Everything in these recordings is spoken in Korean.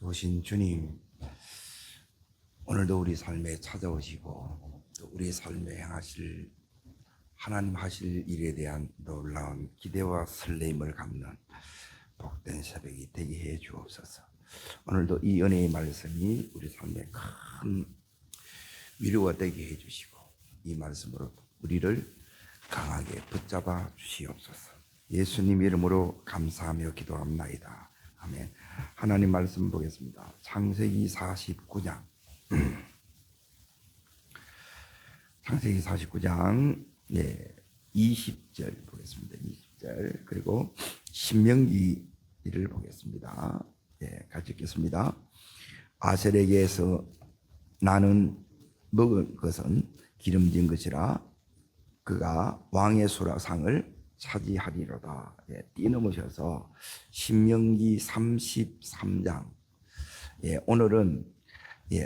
좋으신 주님, 오늘도 우리 삶에 찾아오시고 또 우리 삶에 행하실 하나님 하실 일에 대한 놀라운 기대와 설렘을 갖는 복된 새벽이 되게 해 주옵소서. 오늘도 이 은혜의 말씀이 우리 삶에 큰 위로가 되게 해 주시고 이 말씀으로 우리를 강하게 붙잡아 주시옵소서. 예수님 이름으로 감사하며 기도합나이다. 아멘. 하나님 말씀 보겠습니다. 창세기 49장 창세기 49장 20절 보겠습니다. 20절 그리고 신명기를 보겠습니다. 같이 읽겠습니다. 아셀에게서 나는 먹을 것은 기름진 것이라 그가 왕의 수라상을 차지하리로다. 뛰넘으셔서 신명기 33장. 오늘은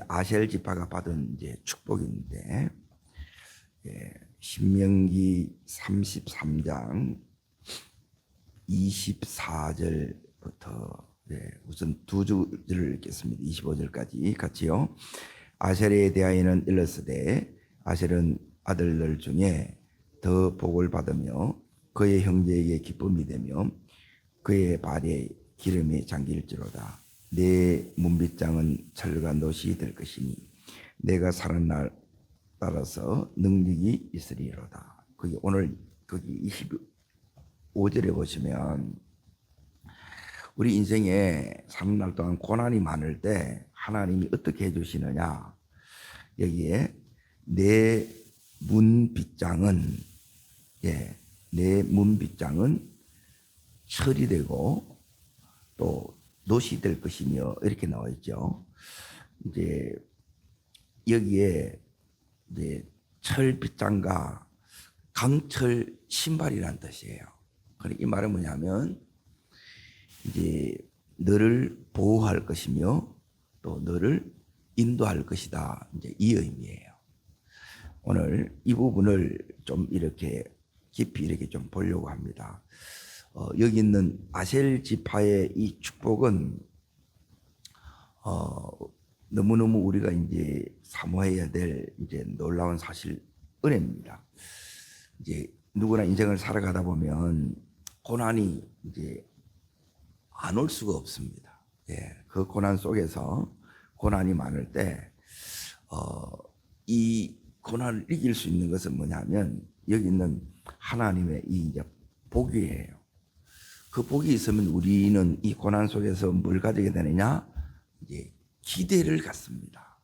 아셀 지파가 받은 축복인데 신명기 33장 24절부터 우선 두 줄을 읽겠습니다. 25절까지 같이요. 아셀에 대하여는 일렀으되 아셀은 아들들 중에 더 복을 받으며 그의 형제에게 기쁨이 되며 그의 발에 기름이 잠길지로다. 내 문빗장은 철과 놋이 될 것이니 내가 사는 날 따라서 능력이 있으리로다. 오늘 거기 25절에 보시면 우리 인생에 사는 날 동안 고난이 많을 때 하나님이 어떻게 해주시느냐, 여기에 내 문빗장은 내 문빗장은 철이 되고 또 놋이 될 것이며 이렇게 나와 있죠. 이제 여기에 철 빗장과 강철 신발이라는 뜻이에요. 그러니까 이 말은 뭐냐면 이제 너를 보호할 것이며 또 너를 인도할 것이다. 이제 이 의미예요. 오늘 이 부분을 좀 이렇게 깊이 이렇게 좀 보려고 합니다. 여기 있는 아셀 지파의 이 축복은 너무너무 우리가 이제 사모해야 될 이제 놀라운 사실 은혜입니다. 이제 누구나 인생을 살아가다 보면 고난이 이제 안 올 수가 없습니다. 그 고난 속에서 고난이 많을 때 이 고난을 이길 수 있는 것은 뭐냐면 여기 있는 하나님의 이 이제 복이에요. 그 복이 있으면 우리는 이 고난 속에서 뭘 가지게 되느냐? 이제 기대를 갖습니다.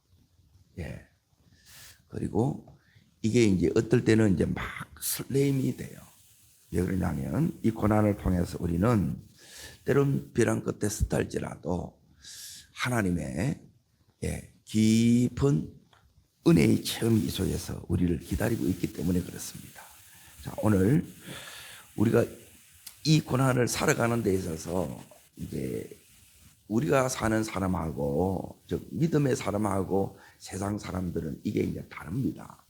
그리고 이게 이제 어떨 때는 이제 막 설렘이 돼요. 왜 그러냐면 이 고난을 통해서 우리는 때론 벼랑 끝에 스탈지라도 하나님의 깊은 은혜의 체험이 이 속에서 우리를 기다리고 있기 때문에 그렇습니다. 자, 오늘 우리가 이 고난을 살아가는 데 있어서 이제 우리가 사는 사람하고 즉 믿음의 사람하고 세상 사람들은 이게 이제 다릅니다.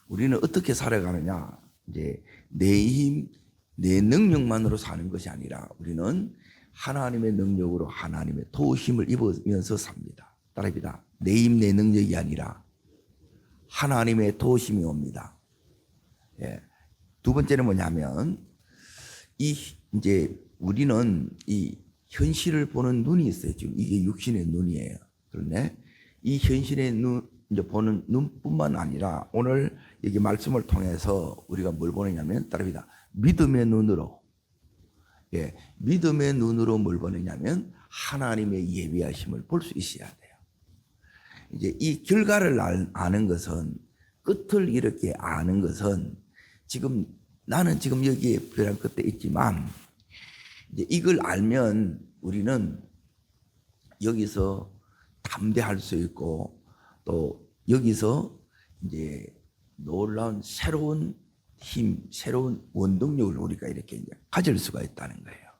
우리는 어떻게 살아가느냐? 이제 내 힘, 내 능력만으로 사는 것이 아니라 우리는 하나님의 능력으로 하나님의 도우심을 입으면서 삽니다. 따라합니다. 내 힘, 내 능력이 아니라 하나님의 도우심이 옵니다. 두 번째는 뭐냐면 이제 우리는 이 현실을 보는 눈이 있어요. 지금 이게 육신의 눈이에요. 그런데 이 현실의 눈, 이제 보는 눈뿐만 아니라 오늘 여기 말씀을 통해서 우리가 뭘 보느냐면 따릅니다. 믿음의 눈으로. 믿음의 눈으로 뭘 보느냐면 하나님의 예비하심을 볼 수 있어야 돼요. 이제 이 결과를 아는 것은 끝을 이렇게 아는 것은 지금 나는 지금 여기에 벼랑 끝에 있지만 이제 이걸 알면 우리는 여기서 담대할 수 있고 또 여기서 이제 놀라운 새로운 힘, 새로운 원동력을 우리가 이렇게 이제 가질 수가 있다는 거예요.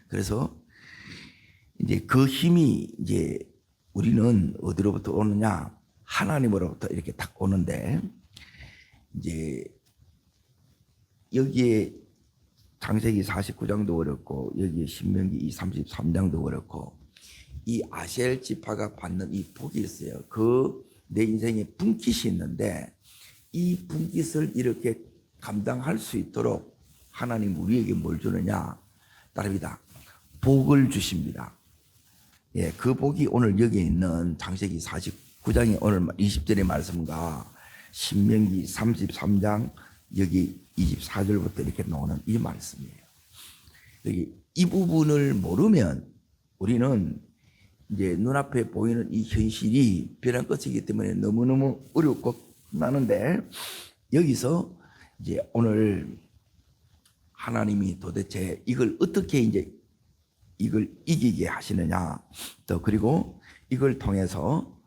그래서 이제 그 힘이 이제 우리는 어디로부터 오느냐? 하나님으로부터 이렇게 딱 오는데 이제 여기에 창세기 49장도 그렇고 여기에 신명기 33장도 그렇고 이 아셀 지파가 받는 이 복이 있어요. 그 내 인생에 분깃이 있는데 이 분깃을 이렇게 감당할 수 있도록 하나님 우리에게 뭘 주느냐? 따릅니다. 복을 주십니다. 예, 그 복이 오늘 여기 있는 창세기 49장의 오늘 20절의 말씀과 신명기 33장 여기 24절부터 이렇게 나오는 이 말씀이에요. 여기 이 부분을 모르면 우리는 이제 눈앞에 보이는 이 현실이 벼랑 끝이기 때문에 너무너무 어렵고 나는데 여기서 이제 오늘 하나님이 도대체 이걸 어떻게 이제 이걸 이기게 하시느냐 또 그리고 이걸 통해서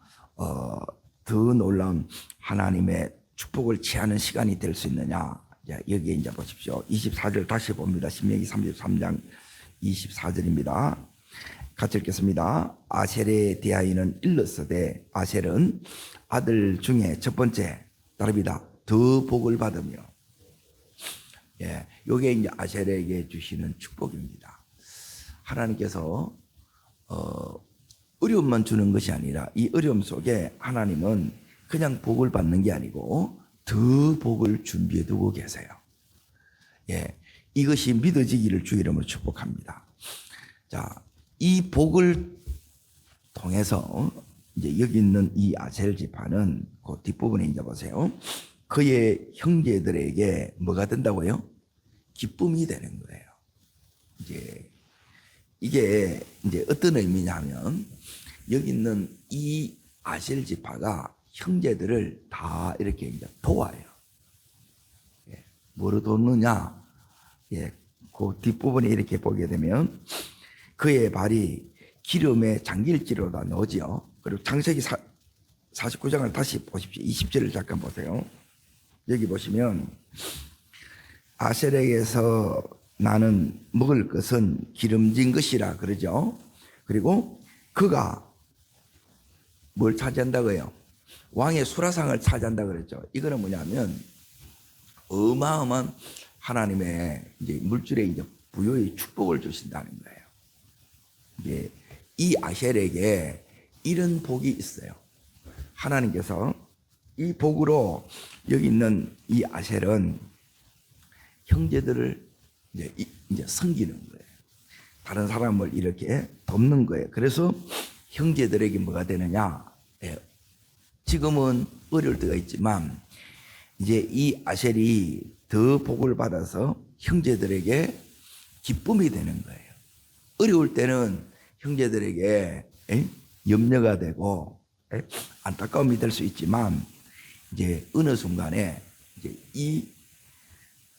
더 놀라운 하나님의 축복을 취하는 시간이 될 수 있느냐. 여기에 이제 보십시오. 24절 다시 봅니다. 신명기 33장 24절입니다. 같이 읽겠습니다. 아셀에 대하여는 일렀으되 아셀은 아들 중에 첫 번째 다릅니다. 더 복을 받으며 예, 요게 이제 아셀에게 주시는 축복입니다. 하나님께서 어려움만 주는 것이 아니라 이 어려움 속에 하나님은 그냥 복을 받는 게 아니고 더 복을 준비해 두고 계세요. 예, 이것이 믿어지기를 주 이름으로 축복합니다. 자, 이 복을 통해서 이제 여기 있는 이 아셀 지파는 그 뒷부분에 이제 보세요. 그의 형제들에게 뭐가 된다고요? 기쁨이 되는 거예요. 이게 이제 어떤 의미냐면 여기 있는 이 아셀 지파가 형제들을 다 이렇게 이제 도와요. 예, 뭐로 돕느냐? 예, 그 뒷부분에 이렇게 보게 되면 그의 발이 기름에 잠길지로다 너지요. 그리고 창세기 49장을 다시 보십시오. 20절을 잠깐 보세요. 여기 보시면 아셀에게서 나는 먹을 것은 기름진 것이라 그러죠. 그리고 그가 뭘 차지한다고요? 왕의 수라상을 차지한다 그랬죠. 이거는 뭐냐면 어마어마한 하나님의 이제 물질의 이제 부여의 축복을 주신다는 거예요. 이제 이 아셀에게 이런 복이 있어요. 하나님께서 이 복으로 여기 있는 이 아셀은 형제들을 이제 섬기는 거예요. 다른 사람을 이렇게 돕는 거예요. 그래서 형제들에게 뭐가 되느냐? 예, 지금은 어려울 때가 있지만 이제 이 아셀이 더 복을 받아서 형제들에게 기쁨이 되는 거예요. 어려울 때는 형제들에게 염려가 되고 안타까움이 될 수 있지만 이제 어느 순간에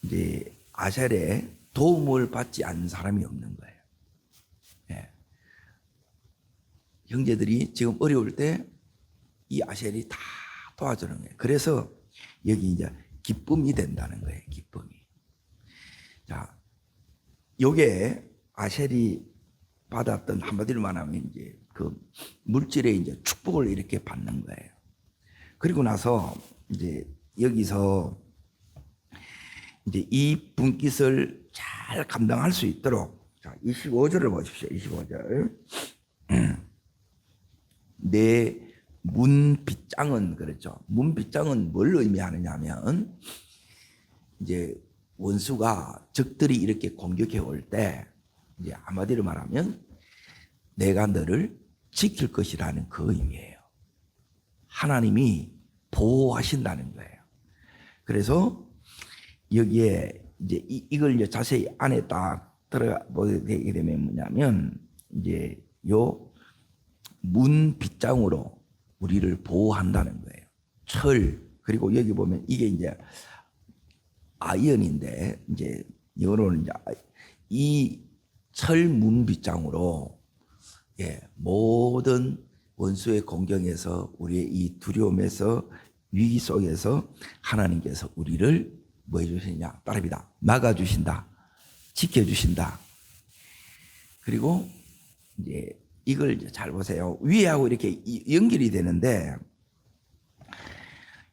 이제 아셀의 도움을 받지 않는 사람이 없는 거예요. 예. 형제들이 지금 어려울 때 이 아셀이 다 도와주는 거예요. 그래서 여기 이제 기쁨이 된다는 거예요. 기쁨이. 자, 요게 아셀이 받았던 한마디로 말하면 이제 그 물질의 이제 축복을 이렇게 받는 거예요. 그리고 나서 이제 여기서 이제 이 분깃을 잘 감당할 수 있도록 자, 25절을 보십시오. 25절. 내 문빗장은 그랬죠. 문빗장은 뭘 의미하느냐면 이제 원수가 적들이 이렇게 공격해 올 때 이제 한마디로 말하면 내가 너를 지킬 것이라는 그 의미예요. 하나님이 보호하신다는 거예요. 그래서 여기에 이제 이걸 이제 자세히 안에 딱 들어가 보게 되면 뭐냐면 이제 요 문 빗장으로 우리를 보호한다는 거예요. 철 그리고 여기 보면 이게 이제 아이언인데 이제 영어로는 이제 이 철 문 빗장으로 예, 모든 원수의 공경에서 우리의 이 두려움에서 위기 속에서 하나님께서 우리를 뭐 해주시냐? 따릅니다. 막아주신다. 지켜주신다. 그리고 이제 이걸 잘 보세요. 위하고 이렇게 연결이 되는데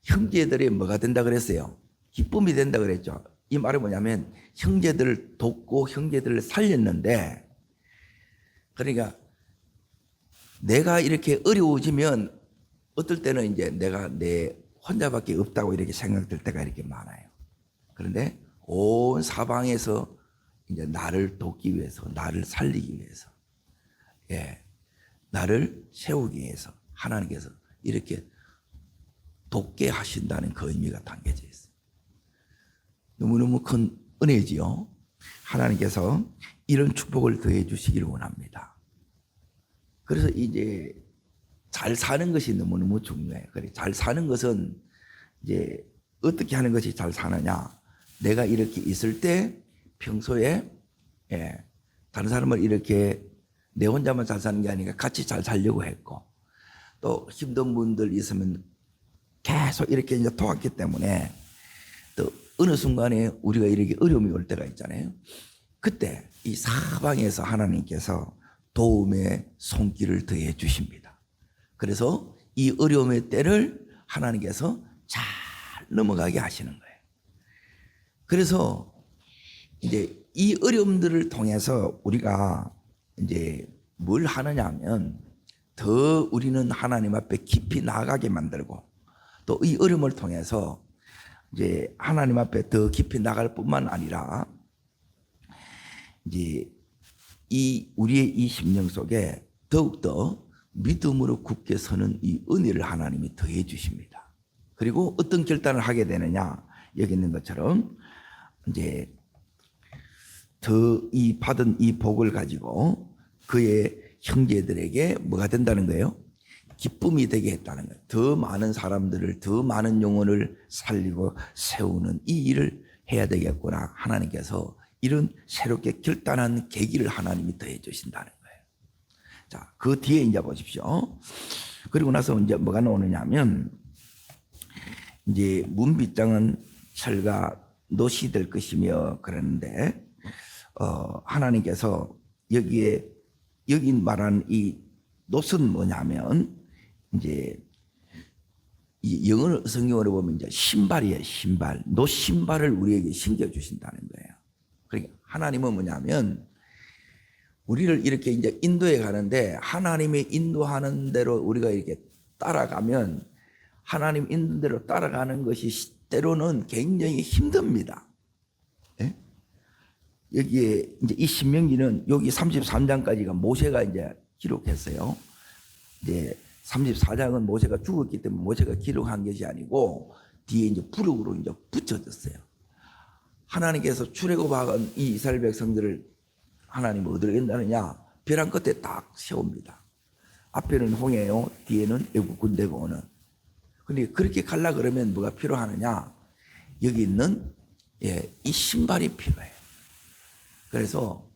형제들이 뭐가 된다 그랬어요? 기쁨이 된다 그랬죠. 이 말은 뭐냐면 형제들을 돕고 형제들을 살렸는데 그러니까 내가 이렇게 어려워지면 어떨 때는 이제 내가 내 혼자밖에 없다고 이렇게 생각될 때가 이렇게 많아요. 그런데 온 사방에서 이제 나를 돕기 위해서, 나를 살리기 위해서, 나를 세우기 위해서 하나님께서 이렇게 돕게 하신다는 그 의미가 담겨져 있어요. 너무너무 큰 은혜지요. 하나님께서 이런 축복을 더해 주시기를 원합니다. 그래서 이제 잘 사는 것이 너무너무 중요해요. 그래, 잘 사는 것은 이제 어떻게 하는 것이 잘 사느냐? 내가 이렇게 있을 때 평소에 다른 사람을 이렇게 내 혼자만 잘 사는 게 아니라 같이 잘 살려고 했고, 또 힘든 분들 있으면 계속 이렇게 이제 도왔기 때문에 또 어느 순간에 우리가 이렇게 어려움이 올 때가 있잖아요. 그때 이 사방에서 하나님께서 도움의 손길을 더해 주십니다. 그래서 이 어려움의 때를 하나님께서 잘 넘어가게 하시는 거예요. 그래서 이제 이 어려움들을 통해서 우리가 이제 뭘 하느냐 하면 더 우리는 하나님 앞에 깊이 나아가게 만들고, 또 이 어려움을 통해서 이제 하나님 앞에 더 깊이 나갈 뿐만 아니라 이제 이 우리의 이 심령 속에 더욱더 믿음으로 굳게 서는 이 은혜를 하나님이 더해 주십니다. 그리고 어떤 결단을 하게 되느냐, 여기 있는 것처럼 이제 더 이 받은 이 복을 가지고 그의 형제들에게 뭐가 된다는 거예요? 기쁨이 되게 했다는 거예요. 더 많은 사람들을, 더 많은 영혼을 살리고 세우는 이 일을 해야 되겠구나. 하나님께서 이런 새롭게 결단한 계기를 하나님이 더해 주신다는 거예요. 자, 그 뒤에 이제 보십시오. 그리고 나서 이제 뭐가 나오느냐 하면, 이제 문빗장은 철과 노시 될 것이며 그러는데, 하나님께서 여기 말하는 이 놋은 뭐냐면, 이제 이 영어 성경으로 보면 이제 신발이에요. 신발. 놋 신발을 우리에게 신겨 주신다는 거예요. 그러니까 하나님은 뭐냐면 우리를 이렇게 이제 인도해 가는데, 하나님이 인도하는 대로 우리가 이렇게 따라가면, 하나님 인도한 대로 따라가는 것이 때로는 굉장히 힘듭니다. 예? 여기에 이제 이 신명기는 여기 33장까지가 모세가 이제 기록했어요. 이제 34장은 모세가 죽었기 때문에 모세가 기록한 것이 아니고 뒤에 이제 부록으로 이제 붙여졌어요. 하나님께서 출애굽한 이 이스라엘 백성들을 하나님 어디로 간다느냐? 벼랑 끝에 딱 세웁니다. 앞에는 홍해요, 뒤에는 애국 군대가 오는. 근데 그렇게 가려 그러면 뭐가 필요하느냐? 여기 있는 이 신발이 필요해요. 그래서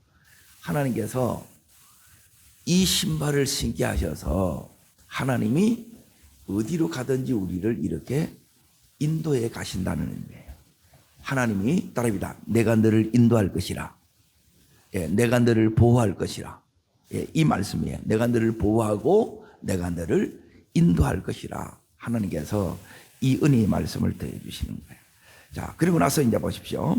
하나님께서 이 신발을 신게 하셔서 하나님이 어디로 가든지 우리를 이렇게 인도해 가신다는 의미예요. 하나님이 따라합니다. 내가 너를 인도할 것이라. 내가 너를 보호할 것이라. 이 말씀이에요. 내가 너를 보호하고 내가 너를 인도할 것이라. 하나님께서 이 은혜의 말씀을 더해 주시는 거예요. 자, 그리고 나서 이제 보십시오.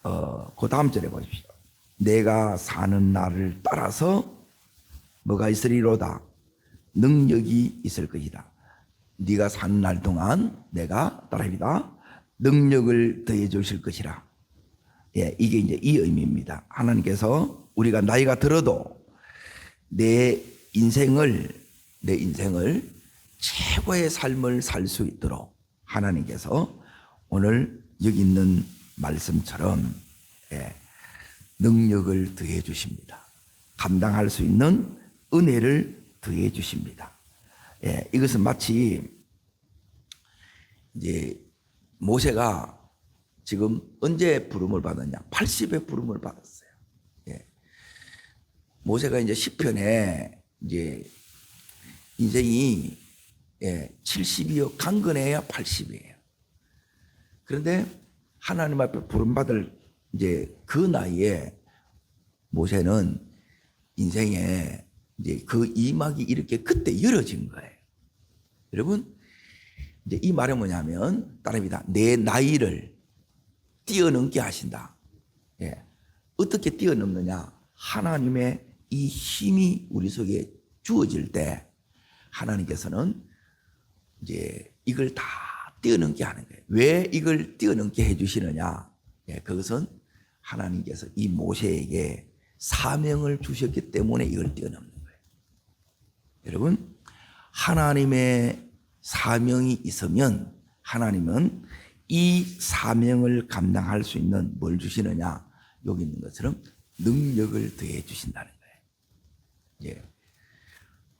그 다음 절에 보십시오. 내가 사는 날을 따라서 뭐가 있으리로다. 능력이 있을 것이다. 네가 사는 날 동안 내가 따라합니다. 능력을 더해 주실 것이라. 이게 이제 이 의미입니다. 하나님께서 우리가 나이가 들어도 내 인생을 최고의 삶을 살 수 있도록 하나님께서 오늘 여기 있는 말씀처럼 능력을 더해 주십니다. 감당할 수 있는 은혜를 더해 주십니다. 이것은 마치 이제 모세가 지금 언제 부름을 받았냐? 80의 부름을 받았어요. 모세가 이제 시편에 이제 인생이 70이요 강건해야 80이에요. 그런데 하나님 앞에 부름받을 이제 그 나이에 모세는 인생에 이제 그 이막이 이렇게 그때 열어진 거예요. 여러분, 이제 이 말은 뭐냐면 따릅니다. 내 나이를 뛰어넘게 하신다. 어떻게 뛰어넘느냐? 하나님의 이 힘이 우리 속에 주어질 때 하나님께서는 이제 이걸 다 뛰어넘게 하는 거예요. 왜 이걸 뛰어넘게 해주시느냐? 예, 그것은 하나님께서 이 모세에게 사명을 주셨기 때문에 이걸 뛰어넘는 거예요. 여러분, 하나님의 사명이 있으면 하나님은 이 사명을 감당할 수 있는 뭘 주시느냐? 여기 있는 것처럼 능력을 더해 주신다는 거예요. 예.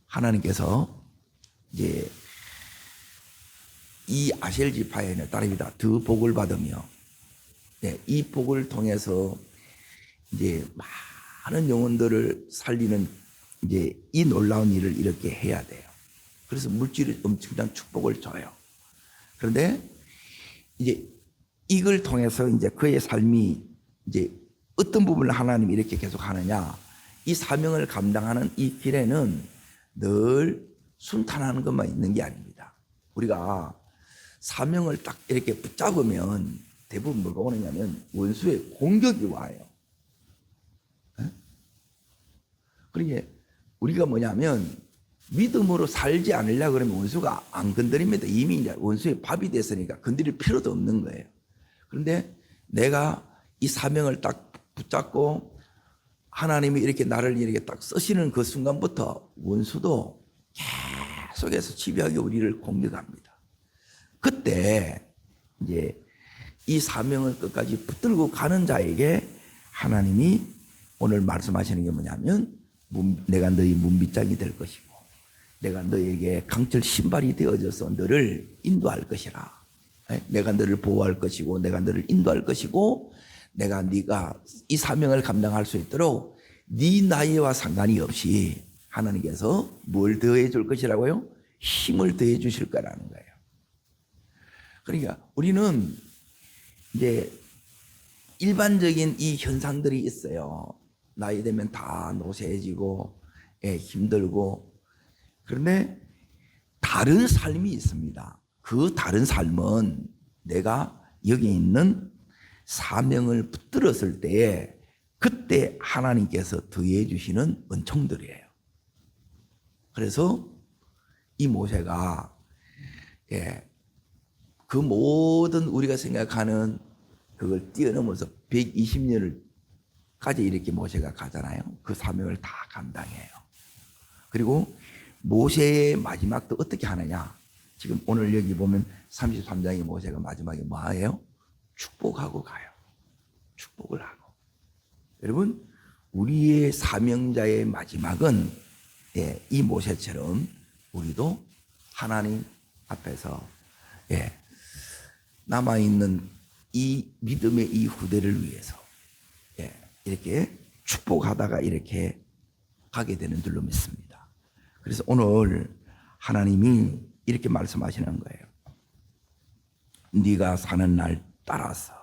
하나님께서 이제 이 아셀 지파의 딸입니다. 더 복을 받으며, 예, 이 복을 통해서 이제 많은 영혼들을 살리는 이제 이 놀라운 일을 이렇게 해야 돼요. 그래서 물질이 엄청난 축복을 줘요. 그런데 이제 이걸 통해서 이제 그의 삶이 이제 어떤 부분을 하나님이 이렇게 계속 하느냐? 이 사명을 감당하는 이 길에는 늘 순탄하는 것만 있는 게 아닙니다. 우리가 사명을 딱 이렇게 붙잡으면 대부분 뭐가 오느냐면 원수의 공격이 와요. 그러니까 우리가 뭐냐면 믿음으로 살지 않으려고 그러면 원수가 안 건드립니다. 이미 이제 원수의 밥이 됐으니까 건드릴 필요도 없는 거예요. 그런데 내가 이 사명을 딱 붙잡고 하나님이 이렇게 나를 이렇게 딱 쓰시는 그 순간부터 원수도 계속해서 집요하게 우리를 공격합니다. 그때 이제 이 사명을 끝까지 붙들고 가는 자에게 하나님이 오늘 말씀하시는 게 뭐냐면 내가 너희 문빗장이 될 것이고 내가 너에게 강철 신발이 되어져서 너를 인도할 것이라. 내가 너를 보호할 것이고 내가 너를 인도할 것이고 네가 이 사명을 감당할 수 있도록 네 나이와 상관이 없이 하나님께서 뭘 더해 줄 것이라고요? 힘을 더해 주실 거라는 거예요. 그러니까 우리는 이제 일반적인 이 현상들이 있어요. 나이 되면 다 노쇠해지고 힘들고. 그런데 다른 삶이 있습니다. 그 다른 삶은 내가 여기 있는 사명을 붙들었을 때에 그때 하나님께서 더해 주시는 은총들이에요. 그래서 이 모세가 그 모든 우리가 생각하는 그걸 뛰어넘어서 120년을까지 이렇게 모세가 가잖아요. 그 사명을 다 감당해요. 그리고 모세의 마지막도 어떻게 하느냐? 지금 오늘 여기 보면 33장의 모세가 마지막에 뭐 해요? 축복하고 가요. 축복을 하고. 여러분, 우리의 사명자의 마지막은 이 모세처럼 우리도 하나님 앞에서 남아있는 이 믿음의 이 후대를 위해서 이렇게 축복하다가 이렇게 가게 되는 줄로 믿습니다. 그래서 오늘 하나님이 이렇게 말씀하시는 거예요. 네가 사는 날 따라서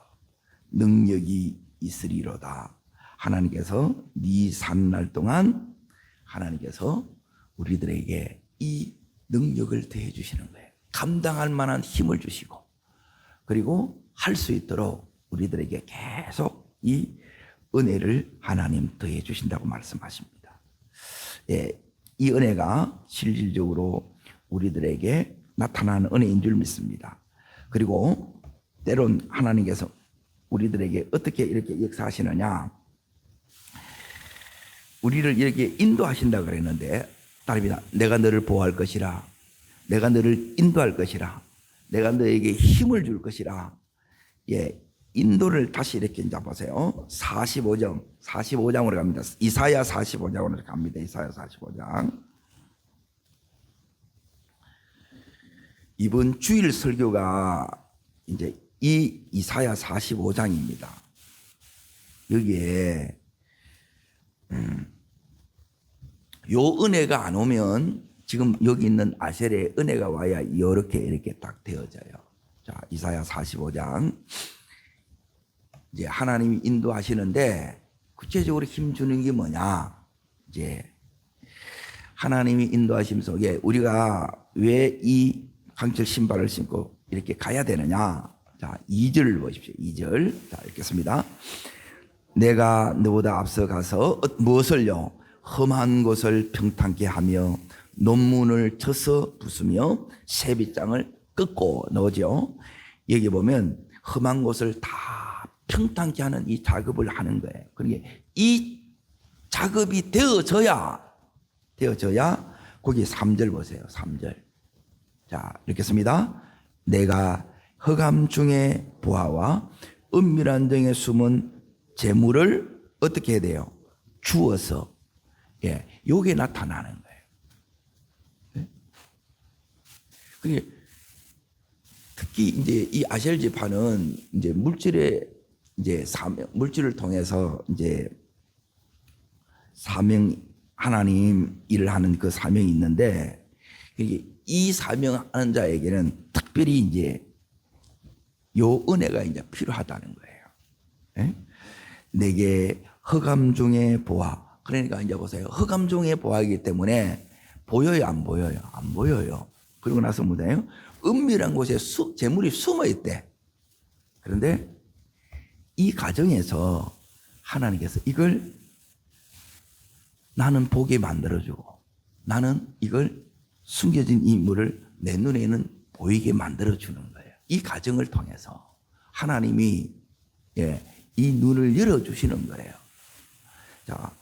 능력이 있으리로다. 하나님께서 네 사는 날 동안 하나님께서 우리들에게 이 능력을 더해 주시는 거예요. 감당할 만한 힘을 주시고 그리고 할 수 있도록 우리들에게 계속 이 은혜를 하나님 더해 주신다고 말씀하십니다. 이 은혜가 실질적으로 우리들에게 나타나는 은혜인 줄 믿습니다. 그리고 때론 하나님께서 우리들에게 어떻게 이렇게 역사하시느냐? 우리를 이렇게 인도하신다 그랬는데 따릅니다. 내가 너를 보호할 것이라. 내가 너를 인도할 것이라. 내가 너에게 힘을 줄 것이라. 인도를 다시 이렇게 이제 보세요. 45장으로 갑니다. 이사야 45장으로 갑니다. 이사야 45장. 이번 주일 설교가 이제 이 이사야 45장입니다. 여기에 요 은혜가 안 오면 지금 여기 있는 아셀의 은혜가 와야 이렇게 딱 되어져요. 자, 이사야 45장. 이제 하나님이 인도하시는데 구체적으로 힘 주는 게 뭐냐? 이제 하나님이 인도하심 속에 우리가 왜 이 강철 신발을 신고 이렇게 가야 되느냐? 자, 2절을 보십시오. 2절. 자, 읽겠습니다. 내가 너보다 앞서 가서 무엇을요? 험한 곳을 평탄케 하며 논문을 쳐서 부수며 세빗장을 꺾고 넣으죠. 여기 보면 험한 곳을 다 평탄케 하는 이 작업을 하는 거예요. 그러니까 이 작업이 되어져야 거기 3절 보세요. 3절. 자, 읽겠습니다. 내가 흑암 중에 보아와 은밀한 등에 숨은 재물을 어떻게 해야 돼요? 주어서. 예, 요게 나타나는 거예요. 예? 특히 이제 이 아셀 지파는 이제 물질의 이제 물질을 통해서 이제 사명, 하나님 일을 하는 그 사명이 있는데, 이 사명하는 자에게는 특별히 이제 요 은혜가 이제 필요하다는 거예요. 예? 내게 흑암 중에 보아. 그러니까 이제 보세요. 흑암 중에 보아이기 때문에 보여요, 안 보여요? 안 보여요. 그러고 나서 뭐예요? 은밀한 곳에 재물이 숨어 있대. 그런데 이 과정에서 하나님께서 이걸 나는 보게 만들어주고, 나는 이걸 숨겨진 인물을 내 눈에는 보이게 만들어주는 거예요. 이 과정을 통해서 하나님이 이 눈을 열어주시는 거예요. 자,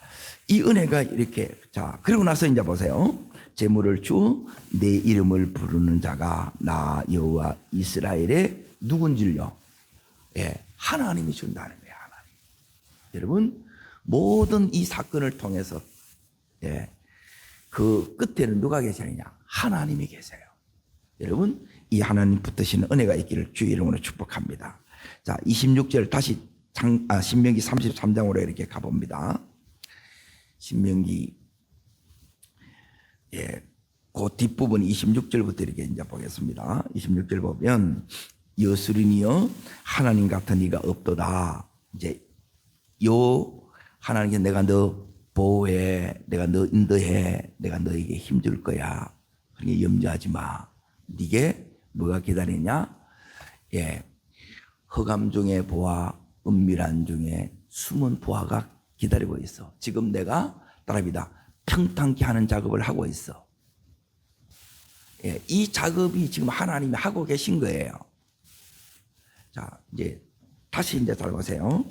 이 은혜가 이렇게, 자, 그리고 나서 이제 보세요. 재물을 주 내 이름을 부르는 자가 나 여호와 이스라엘의 누군지를요. 하나님이 준다는 거예요. 하나님. 여러분, 모든 이 사건을 통해서 그 끝에는 누가 계시느냐? 하나님이 계세요. 여러분, 이 하나님 붙드시는 은혜가 있기를 주의 이름으로 축복합니다. 자, 26절 다시 신명기 33장으로 이렇게 가봅니다. 신명기 그 뒷부분 26절부터 이렇게 이제 보겠습니다. 26절 보면 여수린이여 하나님 같은 이가 없도다. 이제 요 하나님께 내가 너 보호해, 내가 너 인도해, 내가 너에게 힘줄 거야. 그러니까 염려하지 마. 네게 뭐가 기다리냐? 흑암 중에 보아, 은밀한 중에 숨은 보아가 기다리고 있어. 지금 내가 따라합니다. 평탄케 하는 작업을 하고 있어. 이 작업이 지금 하나님이 하고 계신 거예요. 자, 이제 다시 이제 잘 보세요.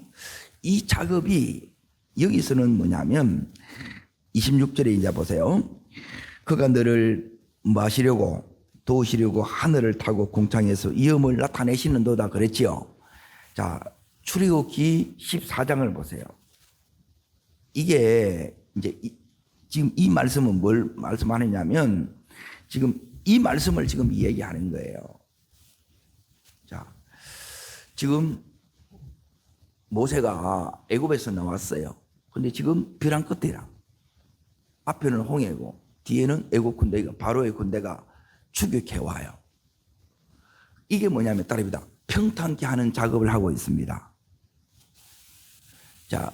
이 작업이 여기서는 뭐냐면 26절에 이제 보세요. 그가 너를 뭐 하시려고 도우시려고 하늘을 타고 궁창에서 위엄을 나타내시는도다 그랬지요. 자, 출애굽기 14장을 보세요. 이게 이제 지금 이 말씀은 뭘 말씀하느냐면 지금 이 말씀을 지금 이야기하는 거예요. 자, 지금 모세가 애굽에서 나왔어요. 근데 지금 벼랑 끝이라 앞에는 홍해고 뒤에는 애굽 군대가 바로의 군대가 추격해 와요. 이게 뭐냐면 따릅니다. 평탄케 하는 작업을 하고 있습니다. 자,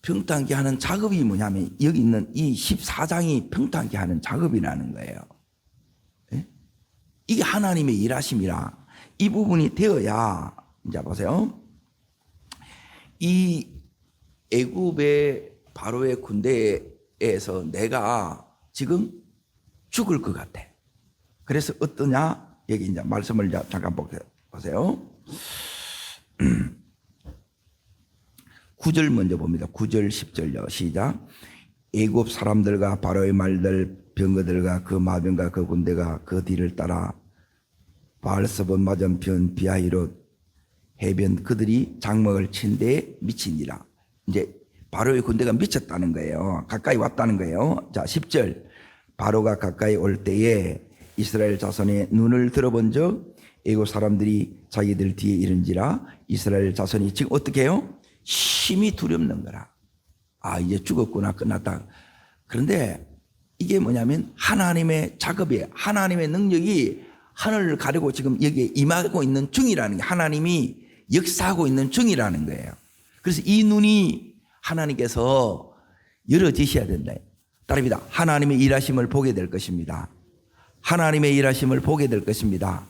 평탄케 하는 작업이 뭐냐면 여기 있는 이 14장이 평탄케 하는 작업이라는 거예요. 이게 하나님의 일하심이라 이 부분이 되어야 이제 보세요. 이 애굽의 바로의 군대에서 내가 지금 죽을 것 같아. 그래서 어떠냐? 여기 이제 말씀을 잠깐 보세요. 9절 먼저 봅니다. 9절 10절요. 시작. 애굽 사람들과 바로의 말들 병거들과 그 마병과 그 군대가 그 뒤를 따라 바알스본 맞은편 비하히롯 해변 그들이 장막을 친 데에 미치니라. 이제 바로의 군대가 미쳤다는 거예요. 가까이 왔다는 거예요. 자, 10절. 바로가 가까이 올 때에 이스라엘 자손의 눈을 들어본 적 애굽 사람들이 자기들 뒤에 이른지라. 이스라엘 자손이 지금 어떻게 해요? 심히 두렵는 거라. 아, 이제 죽었구나, 끝났다. 그런데 이게 뭐냐면 하나님의 작업이에요. 하나님의 능력이 하늘을 가리고 지금 여기에 임하고 있는 중이라는 게 하나님이 역사하고 있는 중이라는 거예요. 그래서 이 눈이 하나님께서 열어지셔야 된다. 따릅니다. 하나님의 일하심을 보게 될 것입니다. 하나님의 일하심을 보게 될 것입니다.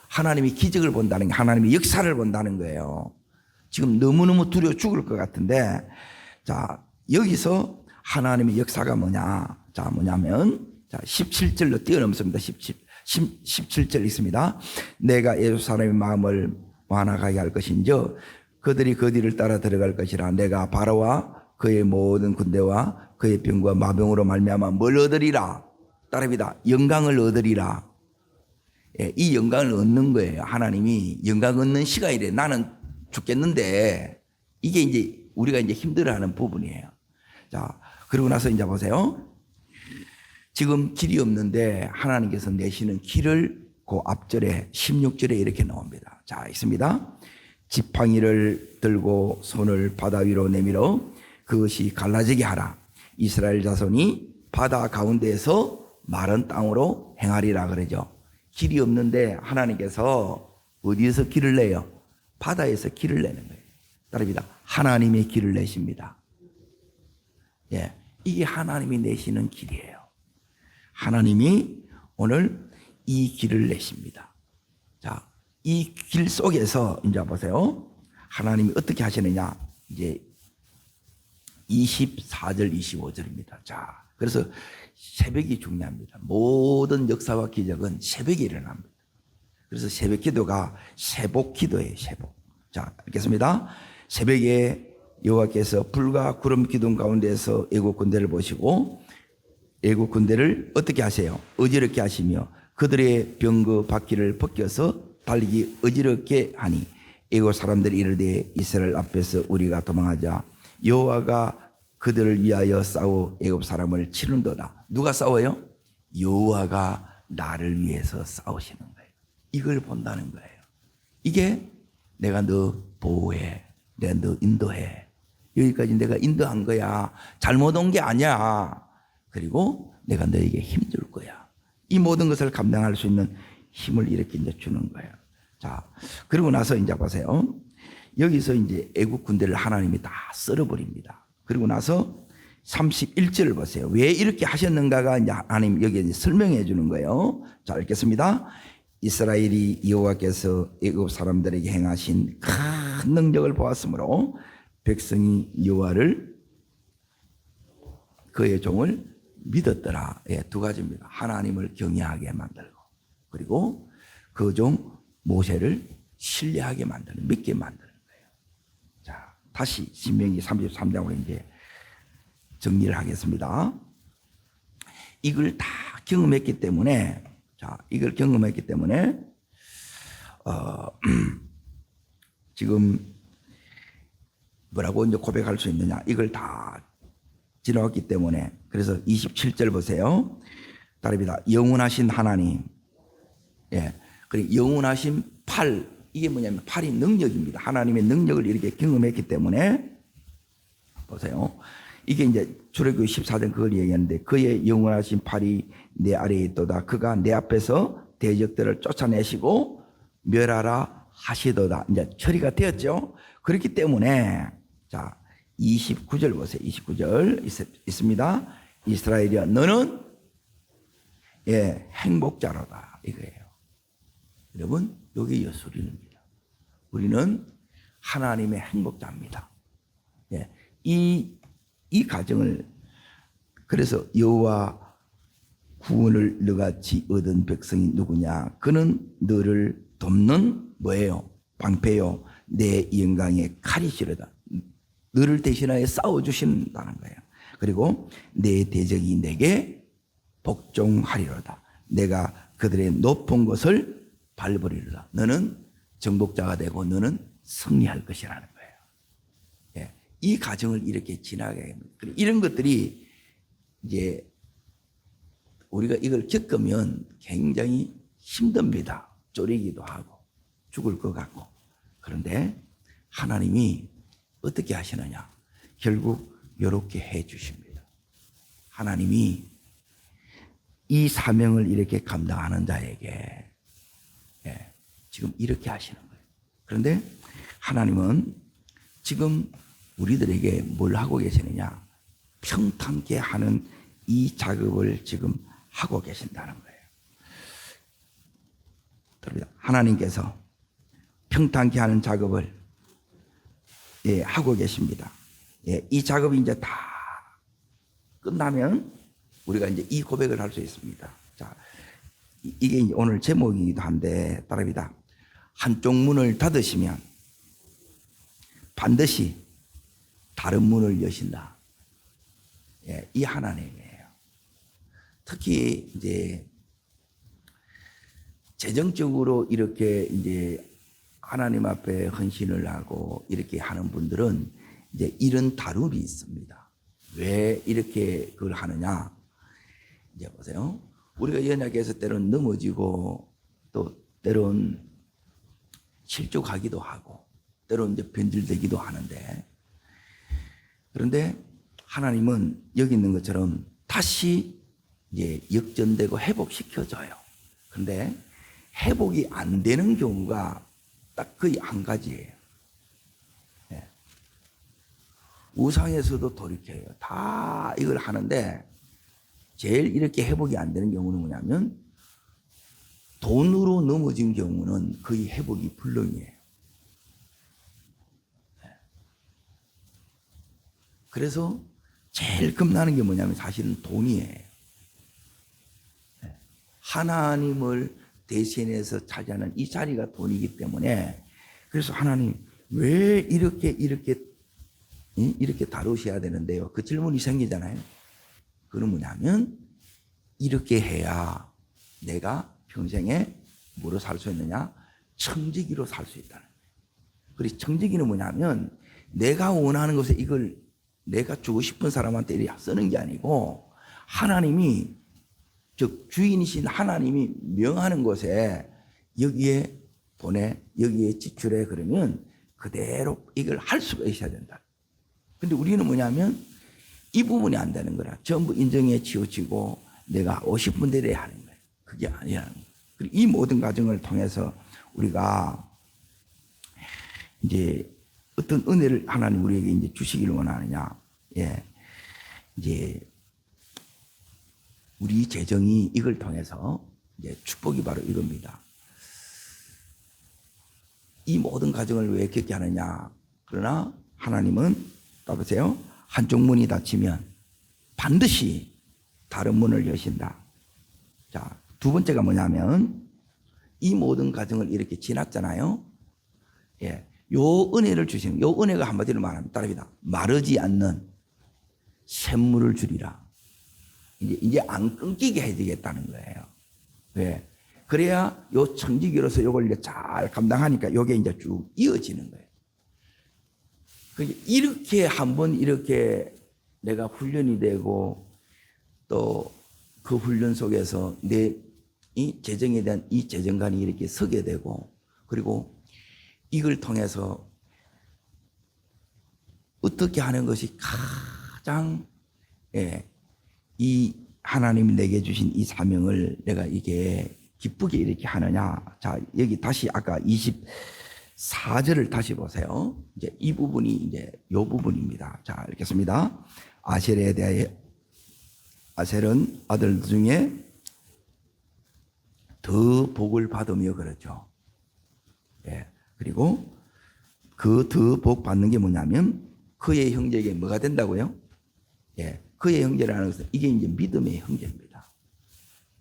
하나님이 기적을 본다는 게 하나님의 역사를 본다는 거예요. 지금 너무너무 두려워 죽을 것 같은데, 자, 여기서 하나님의 역사가 뭐냐? 자, 뭐냐면, 자, 17절로 뛰어넘습니다. 17절 있습니다. 내가 예루살렘의 마음을 완악하게 할 것인저 그들이 그 뒤를 따라 들어갈 것이라. 내가 바로와 그의 모든 군대와 그의 병과 마병으로 말미암아 뭘 얻으리라? 따릅니다. 영광을 얻으리라. 예, 이 영광을 얻는 거예요. 하나님이 영광 얻는 시간이래. 나는 죽겠는데 이게 이제 우리가 이제 힘들어하는 부분이에요. 자, 그러고 나서 이제 보세요. 지금 길이 없는데 하나님께서 내시는 길을 그 앞절에 16절에 이렇게 나옵니다. 자, 있습니다. 지팡이를 들고 손을 바다 위로 내밀어 그것이 갈라지게 하라. 이스라엘 자손이 바다 가운데에서 마른 땅으로 행하리라 그러죠. 길이 없는데 하나님께서 어디에서 길을 내요? 바다에서 길을 내는 거예요. 따릅니다. 하나님의 길을 내십니다. 예, 이게 하나님이 내시는 길이에요. 하나님이 오늘 이 길을 내십니다. 자, 이 길 속에서 이제 보세요. 하나님이 어떻게 하시느냐? 이제 24절, 25절입니다. 자, 그래서 새벽이 중요합니다. 모든 역사와 기적은 새벽에 일어납니다. 그래서 새벽 기도가 새복 기도예요. 새복. 자, 알겠습니다. 새벽에 여호와께서 불과 구름 기둥 가운데서 애국 군대를 보시고 애국 군대를 어떻게 하세요? 어지럽게 하시며 그들의 병거 바퀴를 벗겨서 달리기 어지럽게 하니 애국 사람들이 이르되 이스라엘 앞에서 우리가 도망하자 여호와가 그들을 위하여 싸워 애국 사람을 치는도다. 누가 싸워요? 여호와가 나를 위해서 싸우시는 거예요. 이걸 본다는 거예요. 이게 내가 너 보호해. 내가 너 인도해. 여기까지 내가 인도한 거야. 잘못 온 게 아니야. 그리고 내가 너에게 힘 줄 거야. 이 모든 것을 감당할 수 있는 힘을 이렇게 이제 주는 거예요. 자, 그리고 나서 이제 보세요. 여기서 이제 애국 군대를 하나님이 다 썰어버립니다. 그리고 나서 31절을 보세요. 왜 이렇게 하셨는가가 이제 하나님 여기 이제 설명해 주는 거예요. 자, 읽겠습니다. 이스라엘이 여호와께서 애국 사람들에게 행하신 큰 능력을 보았으므로 백성이 여호와를 그의 종을 믿었더라. 예, 두 가지입니다. 하나님을 경외하게 만들고 그리고 그 종 모세를 신뢰하게 만드는, 믿게 만드는 거예요. 자, 다시 신명기 33장으로 이제 정리를 하겠습니다. 이걸 다 경험했기 때문에, 자, 이걸 경험했기 때문에, 지금 뭐라고 이제 고백할 수 있느냐? 이걸 다 지나왔기 때문에, 그래서 27절 보세요. 따릅니다. 영원하신 하나님. 예. 그리고 영원하신 팔. 이게 뭐냐면 팔이 능력입니다. 하나님의 능력을 이렇게 경험했기 때문에, 보세요. 이게 이제 출애굽기 14장 그걸 얘기하는데, 그의 영원하신 팔이 내 아래에 있도다. 그가 내 앞에서 대적들을 쫓아내시고 멸하라 하시도다. 이제 처리가 되었죠. 그렇기 때문에, 자, 29절 보세요. 29절 있습니다. 이스라엘이여 너는 예, 행복자로다. 이거예요. 여러분, 여기 예수님입니다. 우리는 하나님의 행복자입니다. 예, 이 가정을, 그래서 여호와 구원을 너같이 얻은 백성이 누구냐? 그는 너를 돕는 뭐예요? 방패요. 내 영광의 칼이시로다. 너를 대신하여 싸워주신다는 거예요. 그리고 내 대적이 내게 복종하리로다. 내가 그들의 높은 곳을 밟으리로다. 너는 정복자가 되고 너는 승리할 것이라는 거예요. 예, 이 과정을 이렇게 지나가게 합니다. 이런 것들이 이제 우리가 이걸 겪으면 굉장히 힘듭니다. 쪼리기도 하고 죽을 것 같고. 그런데 하나님이 어떻게 하시느냐? 결국 이렇게 해 주십니다. 하나님이 이 사명을 이렇게 감당하는 자에게 예, 지금 이렇게 하시는 거예요. 그런데 하나님은 지금 우리들에게 뭘 하고 계시느냐? 평탄케 하는 이 작업을 지금 하고 계신다는 거예요. 하나님께서 평탄케 하는 작업을 예, 하고 계십니다. 예, 이 작업이 이제 다 끝나면 우리가 이제 이 고백을 할 수 있습니다. 자, 이게 이제 오늘 제목이기도 한데 따라합니다. 한쪽 문을 닫으시면 반드시 다른 문을 여신다. 예, 이 하나님이에요. 특히 이제 재정적으로 이렇게 이제 하나님 앞에 헌신을 하고 이렇게 하는 분들은 이제 이런 다름이 있습니다. 왜 이렇게 그걸 하느냐? 이제 보세요. 우리가 연약해서 때론 넘어지고 또 때론 실족하기도 하고 때론 이제 변질되기도 하는데, 그런데 하나님은 여기 있는 것처럼 다시 이제 역전되고 회복시켜줘요. 그런데 회복이 안 되는 경우가 딱 거의 한 가지예요. 네. 우상에서도 돌이켜요. 다 이걸 하는데 제일 이렇게 회복이 안 되는 경우는 뭐냐면 돈으로 넘어진 경우는 거의 회복이 불능이에요. 네. 그래서 제일 겁나는 게 뭐냐면 사실은 돈이에요. 네. 하나님을 대신해서 차지하는 이 자리가 돈이기 때문에, 그래서 하나님 왜 이렇게 다루셔야 되는데요? 그 질문이 생기잖아요. 그건 뭐냐면 이렇게 해야 내가 평생에 뭐로 살 수 있느냐? 청지기로 살 수 있다는 거예요. 그래서 청지기는 뭐냐면 내가 원하는 것에 이걸 내가 주고 싶은 사람한테 이렇게 쓰는 게 아니고 하나님이, 즉 주인이신 하나님이 명하는 곳에 여기에 보내, 여기에 지출해, 그러면 그대로 이걸 할 수가 있어야 된다. 근데 우리는 뭐냐면 이 부분이 안 되는 거라. 전부 인정에 치우치고 내가 하고 싶은 대로 하는 거예요. 그게 아니라는 거예요. 그리고 이 모든 과정을 통해서 우리가 이제 어떤 은혜를 하나님 우리에게 이제 주시기를 원하느냐. 예. 이제 우리 재정이 이걸 통해서 이제 축복이 바로 이겁니다. 이 모든 과정을 왜 겪게 하느냐. 그러나 하나님은 따보세요. 한쪽 문이 닫히면 반드시 다른 문을 여신다. 자, 두 번째가 뭐냐면 이 모든 과정을 이렇게 지났잖아요. 예. 요 은혜를 주시는, 요 은혜가 한마디로 말하면 따릅니다. 마르지 않는 샘물을 주리라. 이제 안 끊기게 해야 되겠다는 거예요. 왜? 그래야 요 청지기로서 요걸 이제 잘 감당하니까 요게 이제 쭉 이어지는 거예요. 이렇게 한번 이렇게 내가 훈련이 되고 또 그 훈련 속에서 내 이 재정에 대한 이 재정관이 이렇게 서게 되고, 그리고 이걸 통해서 어떻게 하는 것이 가장, 예, 이 하나님이 내게 주신 이 사명을 내가 이게 기쁘게 이렇게 하느냐. 자, 여기 다시 아까 24절을 다시 보세요. 이제 이 부분이 이제 요 부분입니다. 자, 읽겠습니다. 아셀에 대하여, 아셀은 아들 중에 더 복을 받으며, 그렇죠. 예. 그리고 그 더 복 받는 게 뭐냐면 그의 형제에게 뭐가 된다고요? 예. 그의 형제라는 것은 이게 이제 믿음의 형제입니다.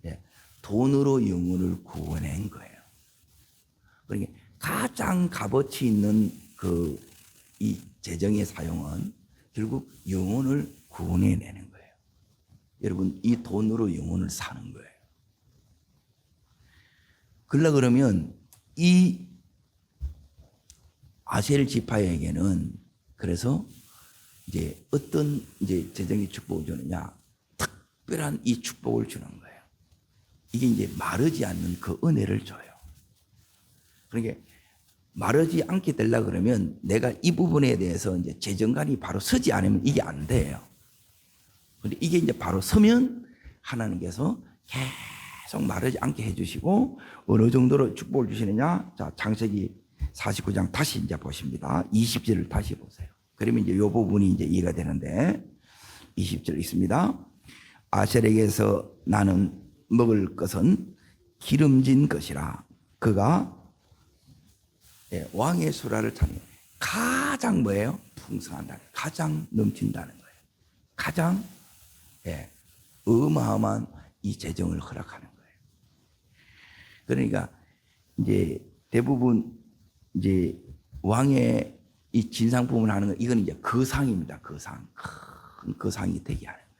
예. 돈으로 영혼을 구원한 거예요. 그러니까 가장 값어치 있는 이 재정의 사용은 결국 영혼을 구원해내는 거예요. 여러분, 이 돈으로 영혼을 사는 거예요. 그러면 이 아셀 지파에게는 그래서 이제 어떤 이제 재정의 축복을 주느냐, 특별한 이 축복을 주는 거예요. 이게 이제 마르지 않는 그 은혜를 줘요. 그러니까 마르지 않게 되려 그러면 내가 이 부분에 대해서 이제 재정관이 바로 서지 않으면 이게 안 돼요. 근데 이게 이제 바로 서면 하나님께서 계속 마르지 않게 해주시고, 어느 정도로 축복을 주시느냐. 자, 창세기 49장 다시 이제 보십니다. 20절을 다시 보세요. 그러면 이제 이 부분이 이제 이해가 되는데, 20절 있습니다. 아셀에게서 나는 먹을 것은 기름진 것이라. 그가 왕의 수라를 타니 가장 뭐예요? 풍성한다는, 가장 넘친다는 거예요. 가장 예, 어마어마한 이 재정을 허락하는 거예요. 그러니까 이제 대부분 이제 왕의 이 진상품을 하는 건 이건 이제 거상입니다. 거상. 큰 거상이 되게 하는 거예요.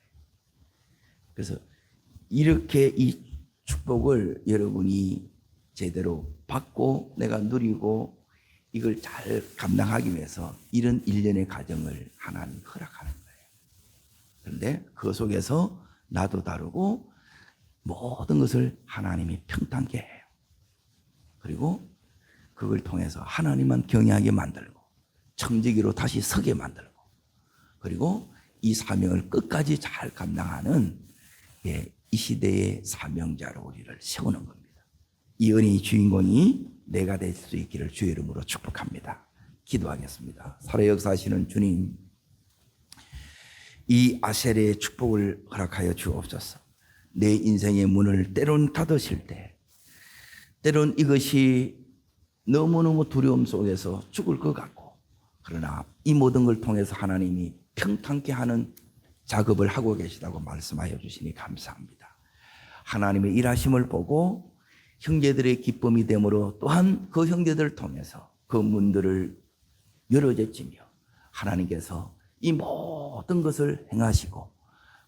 그래서 이렇게 이 축복을 여러분이 제대로 받고 내가 누리고 이걸 잘 감당하기 위해서 이런 일련의 과정을 하나님 허락하는 거예요. 그런데 그 속에서 나도 다르고 모든 것을 하나님이 평탄케 해요. 그리고 그걸 통해서 하나님만 경외하게 만들고 청지기로 다시 서게 만들고 그리고 이 사명을 끝까지 잘 감당하는 이 시대의 사명자로 우리를 세우는 겁니다. 이 은혜의 주인공이 내가 될 수 있기를 주의 이름으로 축복합니다. 기도하겠습니다. 살아 역사하시는 주님, 이 아셀의 축복을 허락하여 주옵소서. 내 인생의 문을 때론 닫으실 때, 때론 이것이 너무너무 두려움 속에서 죽을 것 같고, 그러나 이 모든 걸 통해서 하나님이 평탄케 하는 작업을 하고 계시다고 말씀하여 주시니 감사합니다. 하나님의 일하심을 보고 형제들의 기쁨이 되므로 또한 그 형제들을 통해서 그 문들을 열어제치며 하나님께서 이 모든 것을 행하시고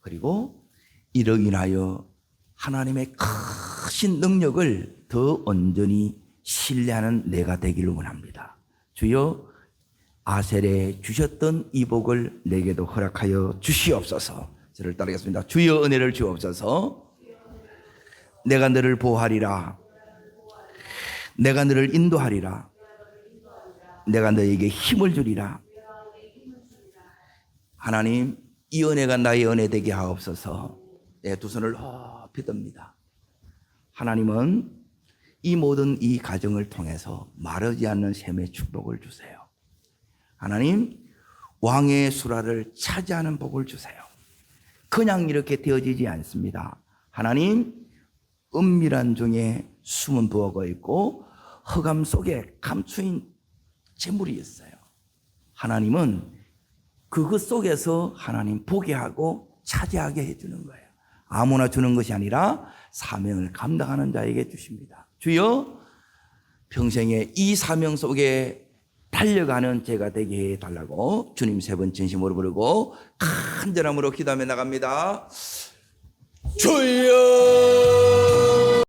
그리고 이로 인하여 하나님의 크신 능력을 더 온전히 신뢰하는 내가 되기를 원합니다. 주여, 아셀에 주셨던 이 복을 내게도 허락하여 주시옵소서. 저를 따르겠습니다. 주여, 은혜를 주옵소서. 내가 너를 보호하리라. 내가 너를 인도하리라. 내가 너에게 힘을 주리라. 하나님, 이 은혜가 나의 은혜 되게 하옵소서. 내 두 손을 높이 듭니다. 하나님은 이 모든 이 가정을 통해서 마르지 않는 샘의 축복을 주세요. 하나님, 왕의 수라를 차지하는 복을 주세요. 그냥 이렇게 되어지지 않습니다. 하나님, 은밀한 중에 숨은 부어가 있고 흑암 속에 감추인 재물이 있어요. 하나님은 그것 속에서 하나님 보게 하고 차지하게 해주는 거예요. 아무나 주는 것이 아니라 사명을 감당하는 자에게 주십니다. 주여, 평생에 이 사명 속에 달려가는 제가 되게 해달라고 주님 세 번 진심으로 부르고 간절함으로 기도하며 나갑니다. 주여!